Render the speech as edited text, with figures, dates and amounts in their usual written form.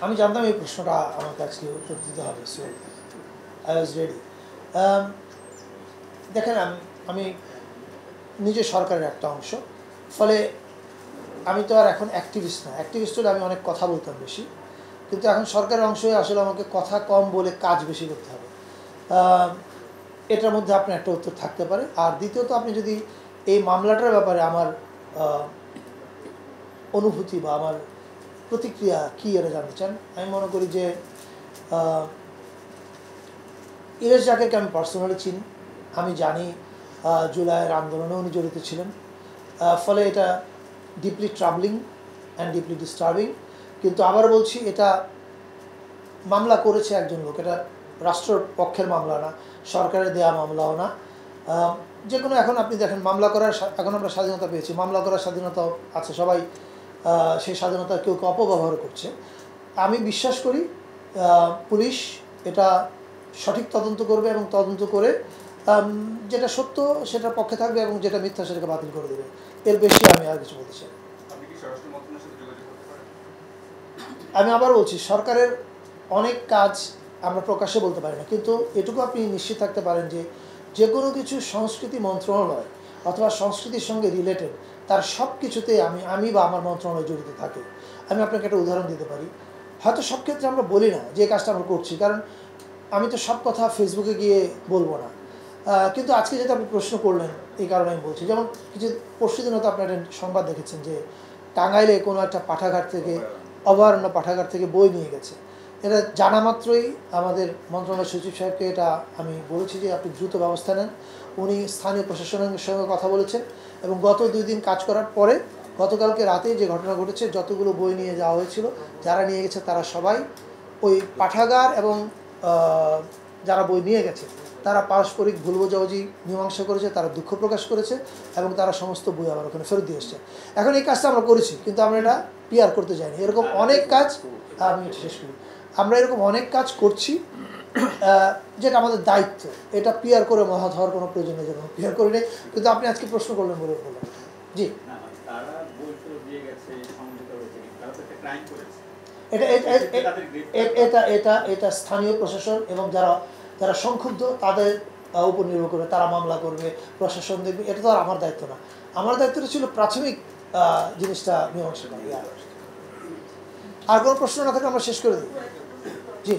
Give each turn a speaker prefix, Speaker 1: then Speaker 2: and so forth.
Speaker 1: আমি জানতাম এই প্রশ্নটা আমার কাছে উত্তর দিতে হবে, সো আই ওয়াজ রেডি। দেখেন, আমি নিজে সরকারের একটা অংশ, ফলে আমি তো আর এখন অ্যাক্টিভিস্ট না। অ্যাক্টিভিস্ট হলে আমি অনেক কথা বলতাম বেশি, কিন্তু এখন সরকারের অংশ হয়ে আসলে আমাকে কথা কম বলে কাজ বেশি করতে হবে। এটার মধ্যে আপনার একটা উত্তর থাকতে পারে। আর দ্বিতীয়ত, আপনি যদি এই মামলাটার ব্যাপারে আমার অনুভূতি বা আমার প্রতিক্রিয়া কী এটা জানতে চান, আমি মনে করি যে ইলিয়াস জাকেরকে আমি পার্সোনালি চিনি। আমি জানি জুলাইয়ের আন্দোলনে উনি জড়িত ছিলেন, ফলে এটা ডিপলি ট্রাবলিং অ্যান্ড ডিপলি ডিস্টার্বিং। কিন্তু আবার বলছি, এটা মামলা করেছে একজন লোক, এটা রাষ্ট্রের পক্ষের মামলা না, সরকারের দেয়া মামলাও না। যে কোনো, এখন আপনি দেখেন, মামলা করার এখন আমরা স্বাধীনতা পেয়েছি, মামলা করার স্বাধীনতাও আছে, সবাই সেই স্বাধীনতা কেউ কেউ অপব্যবহার করছে। আমি বিশ্বাস করি পুলিশ এটা সঠিক তদন্ত করবে এবং তদন্ত করে যেটা সত্য সেটার পক্ষে থাকবে এবং যেটা মিথ্যা সেটাকে বাতিল করে দেবে। এর বেশি আমি আর কিছু বলতে চাই। আমি আবার বলছি, সরকারের অনেক কাজ আমরা প্রকাশ্যে বলতে পারি না, কিন্তু এটুকু আপনি নিশ্চিত থাকতে পারেন যে যে কোনো কিছু সংস্কৃতি মন্ত্রণালয় অথবা সংস্কৃতির সঙ্গে রিলেটেড, তার সব কিছুতে আমি বা আমার মন্ত্রণালয় জড়িত থাকে। আমি আপনাকে একটা উদাহরণ দিতে পারি। হয়তো সব ক্ষেত্রে আমরা বলি না যে কাজটা আমরা করছি, কারণ আমি তো সব কথা ফেসবুকে গিয়ে বলবো না। কিন্তু আজকে যেটা আপনি প্রশ্ন করলেন, এই কারণে আমি বলছি। যেমন কিছু পরশুদিন হয়তো আপনার সংবাদ দেখেছেন যে টাঙ্গাইলে কোনো একটা পাঠাগার থেকে, অভয়ারণ্য পাঠাগার থেকে বই নিয়ে গেছে। এটা জানা মাত্রই আমাদের মন্ত্রণালয় সচিব সাহেবকে এটা আমি বলেছি যে আপনি দ্রুত ব্যবস্থা নেন। উনি স্থানীয় প্রশাসনের সঙ্গে কথা বলেছেন এবং গত 2 দিন কাজ করার পরে গতকালকে রাতে যে ঘটনা ঘটেছে, যতগুলো বই নিয়ে যাওয়া হয়েছিল, যারা নিয়ে গেছে তারা সবাই ওই পাঠাগার এবং যারা বই নিয়ে গেছে তারা পারস্পরিক ভুল বোঝাবুঝি মীমাংসা করেছে, তারা দুঃখ প্রকাশ করেছে এবং তারা সমস্ত বই আবার ওখানে ফেরত দিয়ে এসছে। এখন এই কাজটা আমরা করেছি, কিন্তু আমরা এটা পিআর করতে যাইনি। এরকম অনেক কাজ, আমি শেষ করি, আমরা এরকম অনেক কাজ করছি যেটা আমাদের দায়িত্ব। এটা পিআর করে মহৎ হওয়ার কোনো প্রয়োজন নেই, যেমন পিআর করে নেই। কিন্তু আপনি আজকে প্রশ্ন করলেন বলে বললাম। জি, এটা স্থানীয় প্রশাসন এবং যারা সংক্ষুব্ধ তাদের উপর নির্ভর করে, তারা মামলা করবে, প্রশাসন দেখবে। এটা তো আর আমার দায়িত্ব না। আমার দায়িত্বটা ছিল প্রাথমিক জিনিসটা মীমাংসা করা। আর কোনো প্রশ্ন না থাকলে আমরা শেষ করে দিই। জি।